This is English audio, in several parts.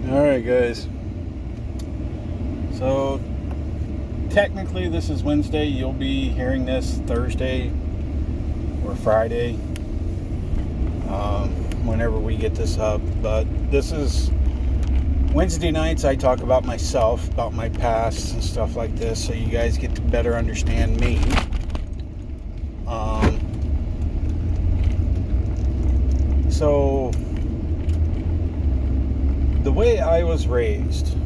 Alright, guys. So, technically, this is Wednesday. You'll be hearing this Thursday or Friday, whenever we get this up. But this is Wednesday nights. I talk about myself, about my past and stuff like this, so you guys get to better understand me. So, the way I was raised,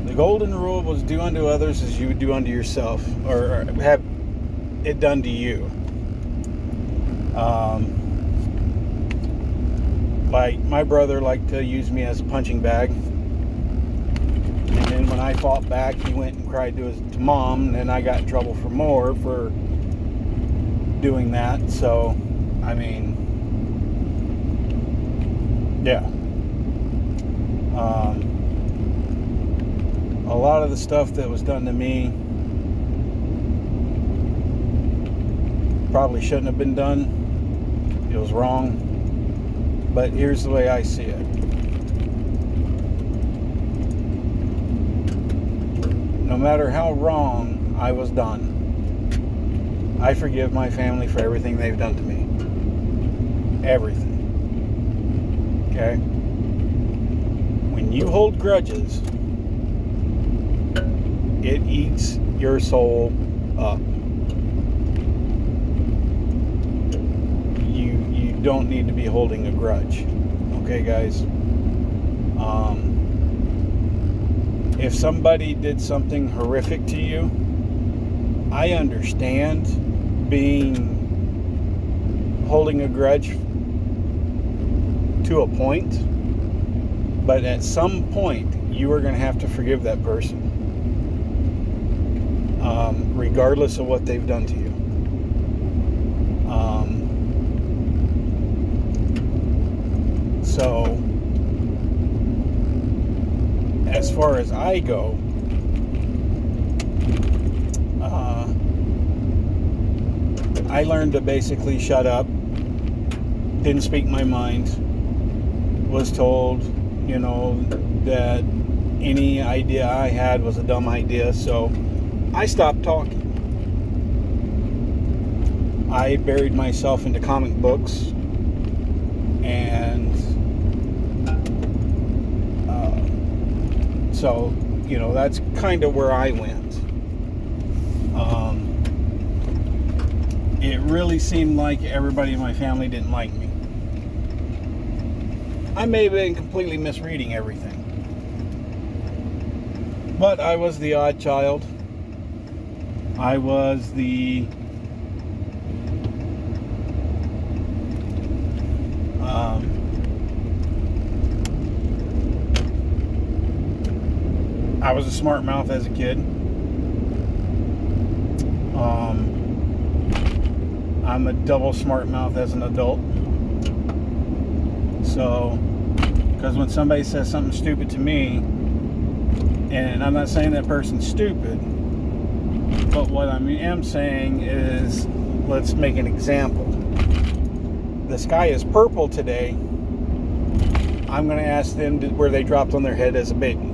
the golden rule was do unto others as you would do unto yourself, or have it done to you. Like, my brother liked to use me as a punching bag, and then when I fought back, he went and cried to mom, and then I got in trouble for more for doing that. So, I mean, yeah. A lot of the stuff that was done to me probably shouldn't have been done. It was wrong. But here's the way I see it. No matter how wrong I was done, I forgive my family for everything they've done to me. Everything. Okay? When you hold grudges, it eats your soul up. You don't need to be holding a grudge. Okay, guys? If somebody did something horrific to you, I understand holding a grudge to a point, but at some point you are going to have to forgive that person, regardless of what they've done to you. So, as far as I go, I learned to basically shut up, didn't speak my mind, was told, that any idea I had was a dumb idea, so I stopped talking. I buried myself into comic books, and so, that's kind of where I went. It really seemed like everybody in my family didn't like me. I may have been completely misreading everything. But I was the odd child. I was I was a smart mouth as a kid. I'm a double smart mouth as an adult. So, because when somebody says something stupid to me, and I'm not saying that person's stupid, but what I am saying is, let's make an example. The sky is purple today. I'm going to ask them where they dropped on their head as a baby,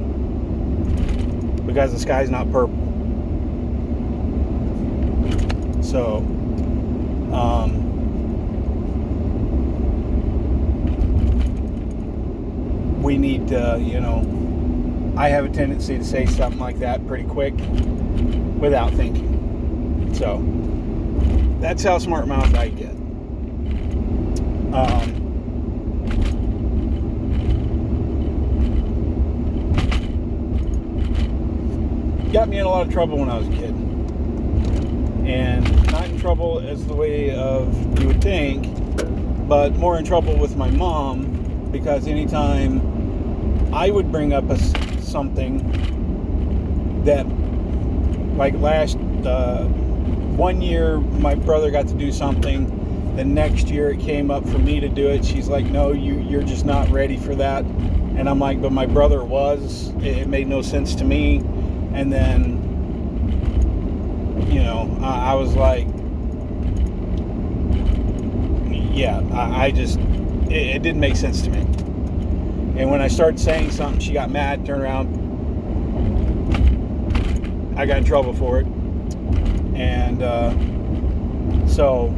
because the sky's not purple. So, we need to, I have a tendency to say something like that pretty quick without thinking. So, that's how smart mouth I get. Got me in a lot of trouble when I was a kid. And not in trouble as the way of you would think, but more in trouble with my mom, because anytime I would bring up something that, like last 1 year, my brother got to do something. The next year it came up for me to do it. She's like, no, you're just not ready for that. And I'm like, but my brother was. It made no sense to me. And then, I was like, yeah, it didn't make sense to me. And when I started saying something, she got mad, turned around. I got in trouble for it. And so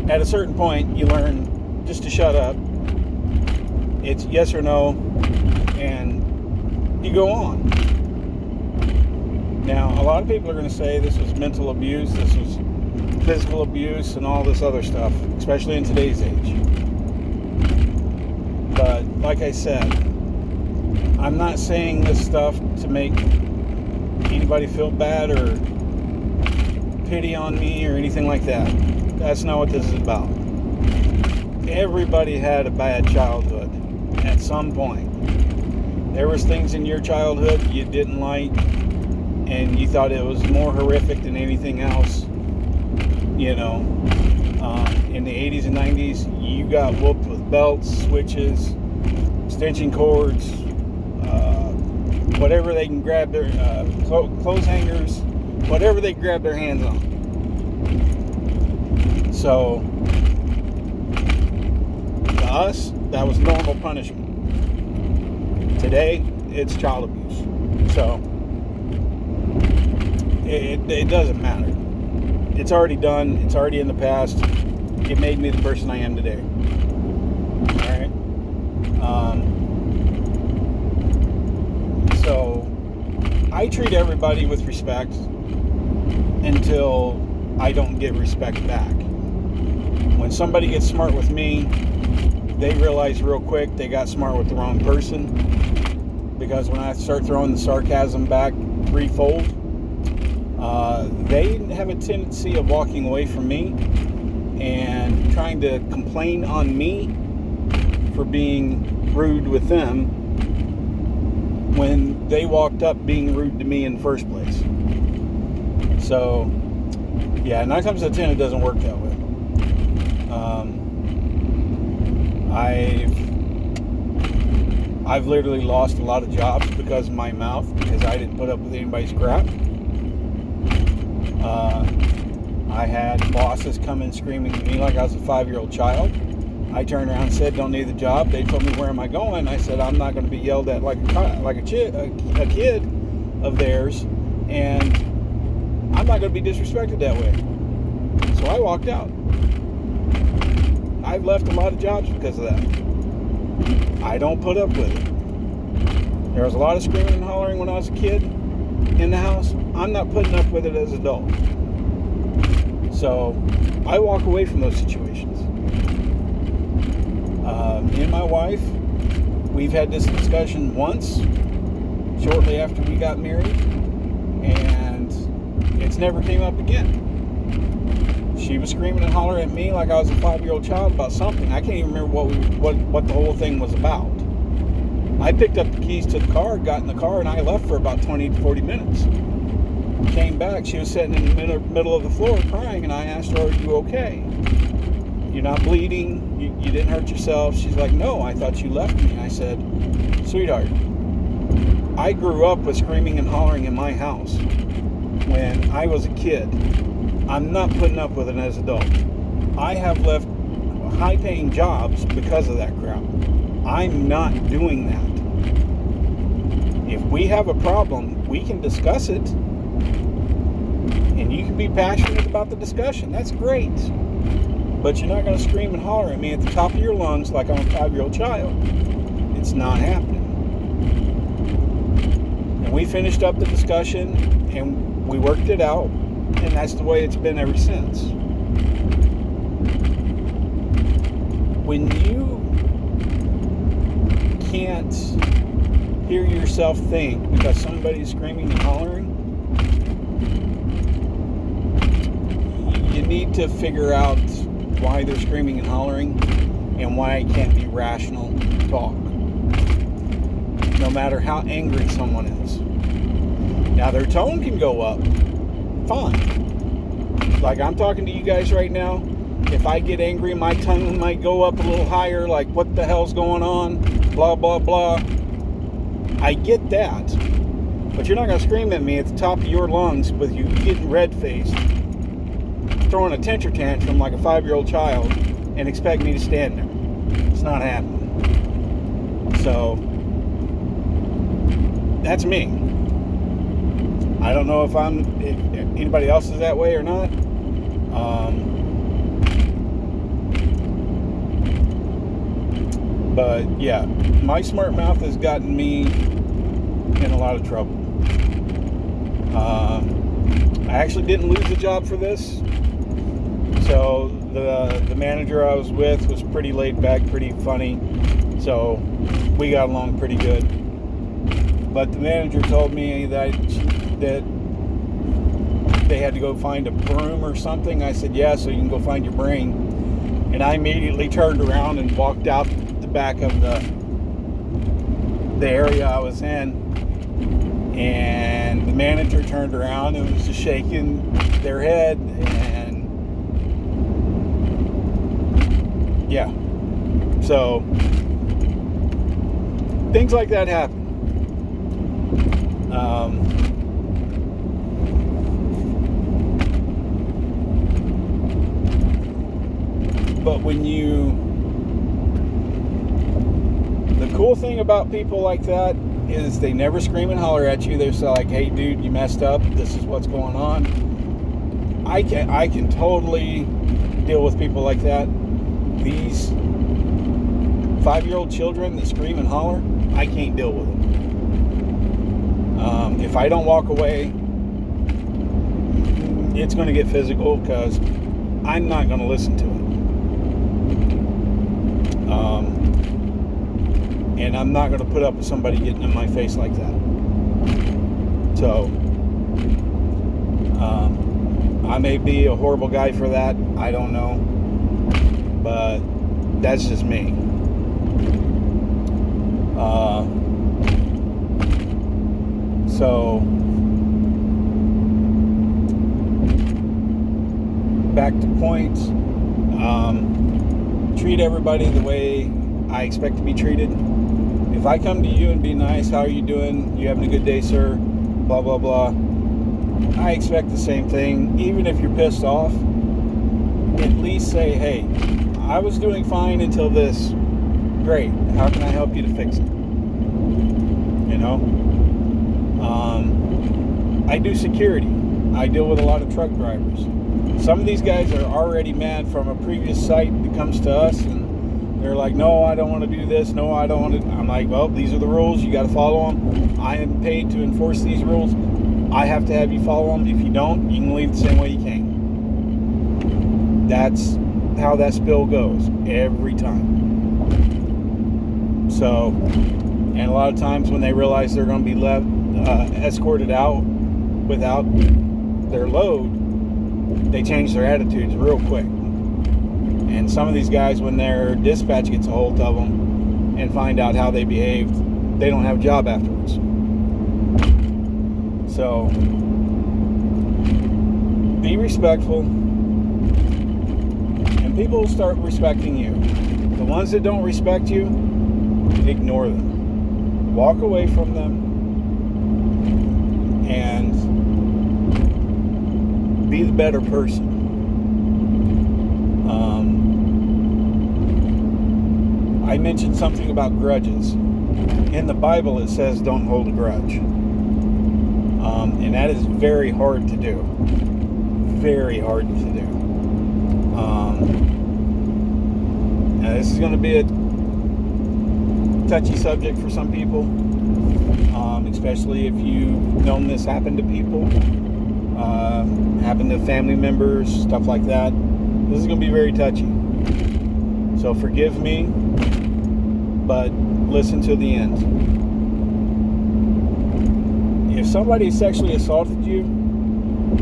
at a certain point, you learn just to shut up. It's yes or no, and you go on. Now, a lot of people are going to say this was mental abuse, this was physical abuse, and all this other stuff, especially in today's age. But like I said, I'm not saying this stuff to make anybody feel bad or pity on me or anything like that. That's not what this is about. Everybody had a bad childhood at some point. There was things in your childhood you didn't like, and you thought it was more horrific than anything else. You know, in the 80s and 90s, you got whooped with belts, switches, extension cords, whatever they can grab their clothes hangers, whatever they grab their hands on. So to us, that was normal punishment. Today, it's child abuse. So it doesn't matter. It's already done. It's already in the past. It made me the person I am today. Alright? So I treat everybody with respect until I don't get respect back. When somebody gets smart with me, they realize real quick they got smart with the wrong person. Because when I start throwing the sarcasm back threefold, they have a tendency of walking away from me and trying to complain on me for being rude with them when they walked up being rude to me in the first place. So, yeah, 9 times out of 10 it doesn't work that way. I've literally lost a lot of jobs because of my mouth, because I didn't put up with anybody's crap. I had bosses come in screaming at me like I was a 5-year-old child. I turned around and said, don't need the job. They told me, where am I going? I said, I'm not going to be yelled at like a kid of theirs, and I'm not going to be disrespected that way. So I walked out. I've left a lot of jobs because of that. I don't put up with it. There was a lot of screaming and hollering when I was a kid in the house. I'm not putting up with it as an adult. So I walk away from those situations. Me and my wife, we've had this discussion once, shortly after we got married, and it's never came up again. She was screaming and hollering at me like I was a 5-year-old child about something. I can't even remember what the whole thing was about. I picked up the keys to the car, got in the car, and I left for about 20 to 40 minutes. Came back, she was sitting in the middle of the floor crying, and I asked her, are you okay? You're not bleeding? You didn't hurt yourself? She's like, no, I thought you left me. I said, sweetheart, I grew up with screaming and hollering in my house when I was a kid. I'm not putting up with it as an adult. I have left high-paying jobs because of that crap. I'm not doing that. If we have a problem, we can discuss it. And you can be passionate about the discussion. That's great. But you're not going to scream and holler at me at the top of your lungs like I'm a 5-year-old child. It's not happening. And we finished up the discussion, and we worked it out. And that's the way it's been ever since. When you can't hear yourself think because somebody's screaming and hollering, you need to figure out why they're screaming and hollering and why it can't be rational talk. No matter how angry someone is. Now, their tone can go up. Fine. Like I'm talking to you guys right now. If I get angry, my tongue might go up a little higher, like what the hell's going on, blah, blah, blah. I get that. But you're not going to scream at me at the top of your lungs with you getting red-faced, throwing a temper tantrum like a 5-year-old child, and expect me to stand there. It's not happening. So that's me. I don't know if anybody else is that way or not. But yeah, my smart mouth has gotten me in a lot of trouble. I actually didn't lose the job for this. So the manager I was with was pretty laid back, pretty funny. So we got along pretty good. But the manager told me that they had to go find a broom or something. I said, yeah, so you can go find your brain. And I immediately turned around and walked out the back of the area I was in. And the manager turned around and was just shaking their head. And yeah. So things like that happen. But the cool thing about people like that is they never scream and holler at you. They're so like, hey dude, you messed up, this is what's going on. I can totally deal with people like that. These 5-year-old children that scream and holler, I can't deal with them. If I don't walk away, it's going to get physical because I'm not going to listen to it. And I'm not going to put up with somebody getting in my face like that. So, I may be a horrible guy for that. I don't know. But that's just me. So, back to points. Treat everybody the way I expect to be treated. If I come to you and be nice, how are you doing? You having a good day, sir? Blah, blah, blah. I expect the same thing. Even if you're pissed off, at least say, hey, I was doing fine until this. Great. How can I help you to fix it? You know? I do security. I deal with a lot of truck drivers. Some of these guys are already mad from a previous site that comes to us, and they're like, no, I don't want to do this. No, I don't want to. I'm like, well, these are the rules. You got to follow them. I am paid to enforce these rules. I have to have you follow them. If you don't, you can leave the same way you came. That's how that spill goes every time. So, and a lot of times when they realize they're going to be escorted out without their load, they change their attitudes real quick. And some of these guys, when their dispatch gets a hold of them and find out how they behaved, they don't have a job afterwards. So, be respectful, and people will start respecting you. The ones that don't respect you, ignore them. Walk away from them and be the better person. I mentioned something about grudges. In the Bible, it says don't hold a grudge. And that is very hard to do. Very hard to do. Now this is going to be a touchy subject for some people, especially if you've known this happen to people, happen to family members, stuff like that. This is going to be very touchy. So forgive me, but listen to the end. If somebody sexually assaulted you,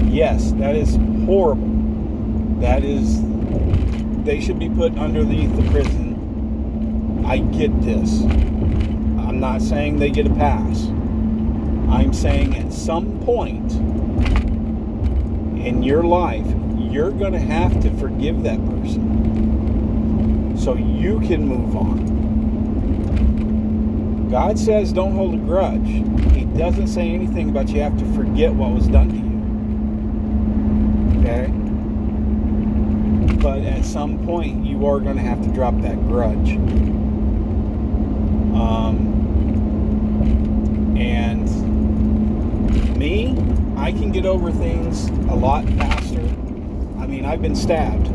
yes, that is horrible. They should be put underneath the prison. I get this. I'm not saying they get a pass. I'm saying at some point in your life, you're going to have to forgive that person so you can move on. God says don't hold a grudge. He doesn't say anything about you have to forget what was done to you. Okay? But at some point, you are going to have to drop that grudge. And me, I can get over things a lot faster. I mean, I've been stabbed.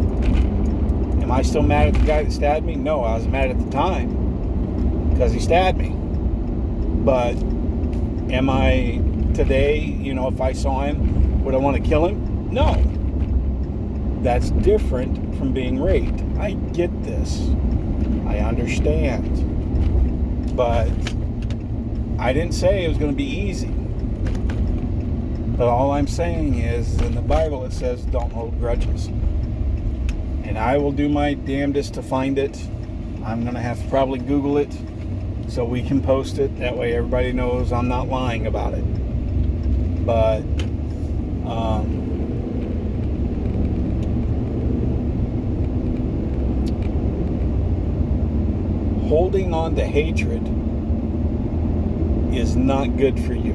Am I still mad at the guy that stabbed me? No, I was mad at the time because he stabbed me. But am I today, if I saw him, would I want to kill him? No. That's different from being raped. I get this. I understand. But I didn't say it was going to be easy. But all I'm saying is, in the Bible it says don't hold grudges. And I will do my damnedest to find it. I'm going to have to probably Google it so we can post it. That way everybody knows I'm not lying about it. But holding on to hatred is not good for you.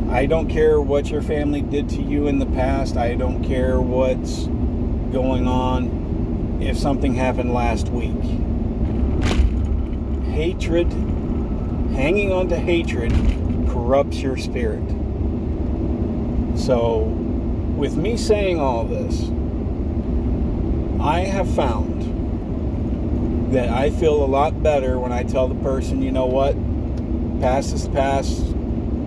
I don't care what your family did to you in the past. I don't care what's going on. If something happened last week, hatred, hanging on to hatred, corrupts your spirit. So, with me saying all this, I have found that I feel a lot better when I tell the person, you know what, past is past,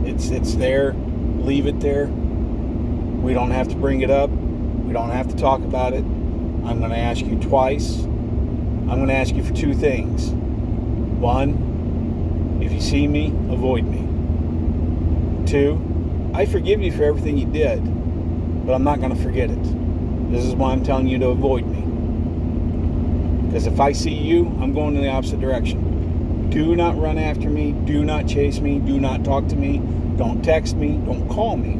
it's there, leave it there. We don't have to bring it up. We don't have to talk about it. I'm going to ask you twice. I'm going to ask you for two things. One, if you see me, avoid me. Two, I forgive you for everything you did, but I'm not going to forget it. This is why I'm telling you to avoid me. Because if I see you, I'm going in the opposite direction. Do not run after me. Do not chase me. Do not talk to me. Don't text me. Don't call me.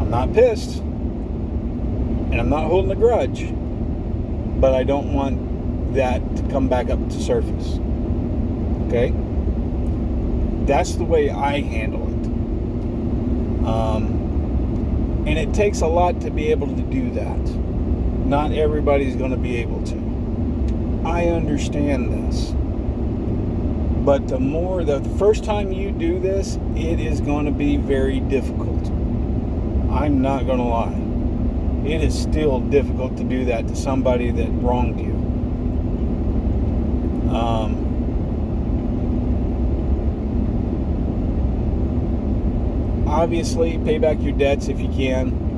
I'm not pissed. And I'm not holding a grudge. But I don't want that to come back up to surface. Okay? That's the way I handle it. And it takes a lot to be able to do that. Not everybody's going to be able to. I understand this. But the first time you do this, it is going to be very difficult. I'm not going to lie. It is still difficult to do that to somebody that wronged you. Obviously, pay back your debts if you can.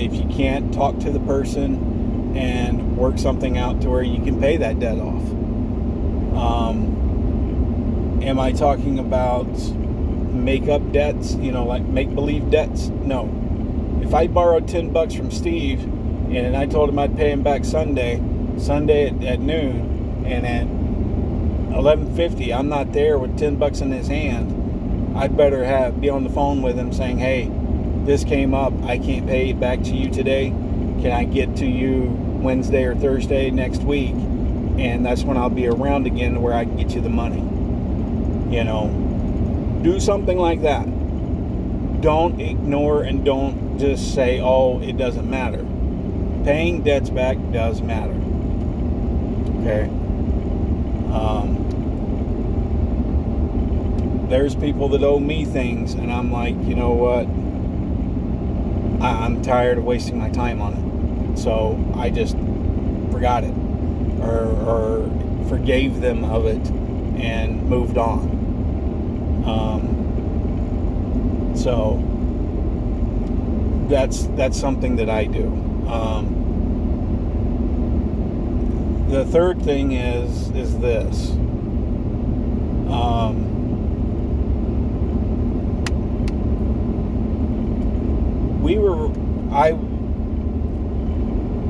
If you can't, talk to the person and work something out to where you can pay that debt off. Am I talking about make-up debts? Like make-believe debts? No. If I borrowed $10 from Steve and I told him I'd pay him back Sunday at noon, and at 11:50 I'm not there with $10 in his hand, I'd better be on the phone with him saying, hey, this came up, I can't pay it back to you today. Can I get to you Wednesday or Thursday next week? And that's when I'll be around again where I can get you the money. Do something like that. Don't ignore and don't just say, oh, it doesn't matter. Paying debts back does matter. Okay? There's people that owe me things, and I'm like, you know what? I'm tired of wasting my time on it. So I just forgot it or forgave them of it and moved on. So that's something that I do. The third thing is this.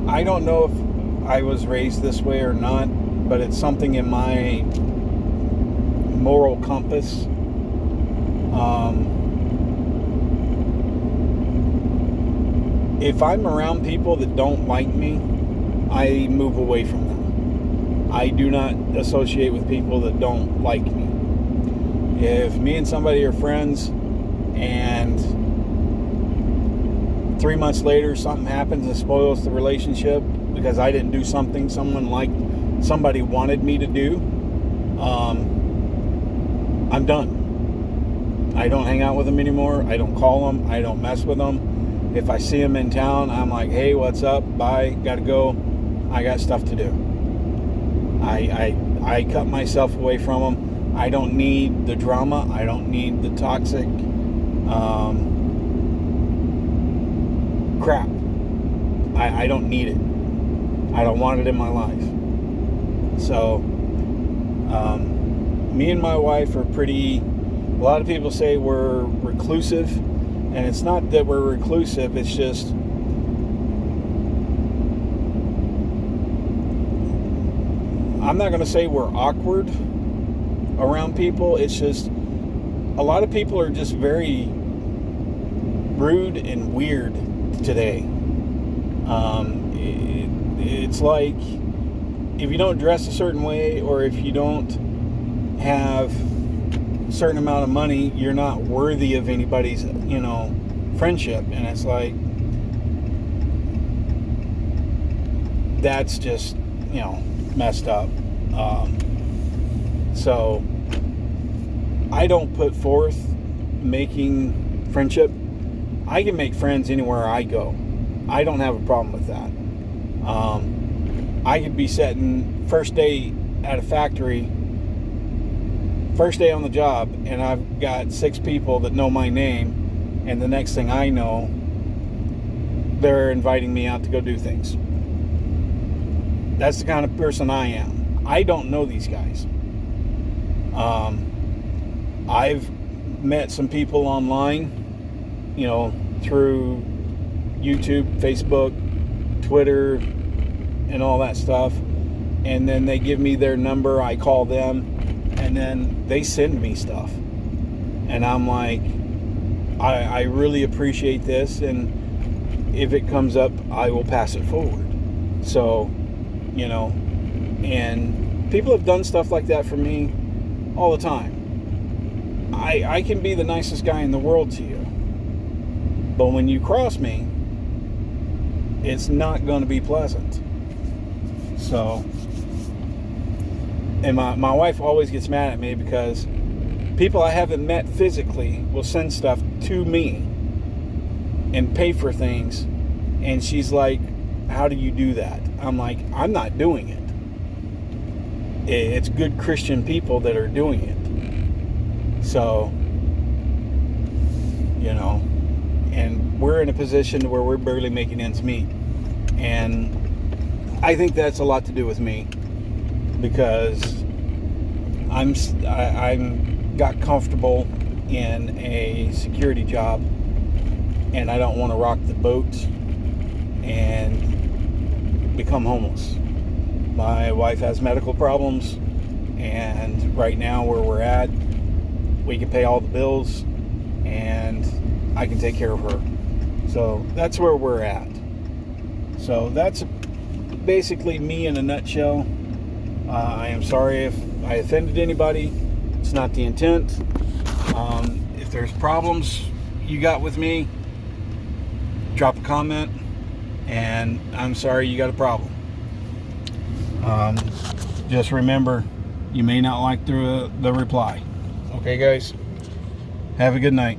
I don't know if I was raised this way or not, but it's something in my moral compass. If I'm around people that don't like me, I move away from them. I do not associate with people that don't like me. If me and somebody are friends and 3 months later something happens and spoils the relationship because I didn't do something someone liked somebody wanted me to do, I'm done. I don't hang out with them anymore. I don't call them. I don't mess with them. If I see them in town, I'm like, hey, what's up? Bye. Gotta go. I got stuff to do. I cut myself away from them. I don't need the drama. I don't need the toxic crap. I don't need it. I don't want it in my life. So, me and my wife are pretty... A lot of people say we're reclusive, and it's not that we're reclusive, it's just I'm not going to say we're awkward around people. It's just a lot of people are just very rude and weird today. It's like if you don't dress a certain way, or if you don't have a certain amount of money, you're not worthy of anybody's, friendship. And it's like, that's just, messed up. So I don't put forth making friendship. I can make friends anywhere I go. I don't have a problem with that. I could be sitting first day at a factory, first day on the job, and I've got 6 people that know my name, and the next thing I know, they're inviting me out to go do things. That's the kind of person I am. I don't know these guys. I've met some people online, through YouTube, Facebook, Twitter, and all that stuff. And then they give me their number, I call them, and then they send me stuff. And I'm like, I really appreciate this, and if it comes up, I will pass it forward. So, and people have done stuff like that for me all the time. I can be the nicest guy in the world to you, but when you cross me, it's not going to be pleasant. So, and my wife always gets mad at me because people I haven't met physically will send stuff to me and pay for things, and she's like, how do you do that? I'm like, I'm not doing it. It's good Christian people that are doing it. So, and we're in a position where we're barely making ends meet. And I think that's a lot to do with me, because I'm got comfortable in a security job, and I don't want to rock the boat and become homeless. My wife has medical problems, and right now where we're at, we can pay all the bills, and I can take care of her. So that's where we're at. So that's basically me in a nutshell. I am sorry if I offended anybody. It's not the intent. If there's problems you got with me, drop a comment, and I'm sorry you got a problem. Just remember, you may not like the reply. Okay, guys? Have a good night.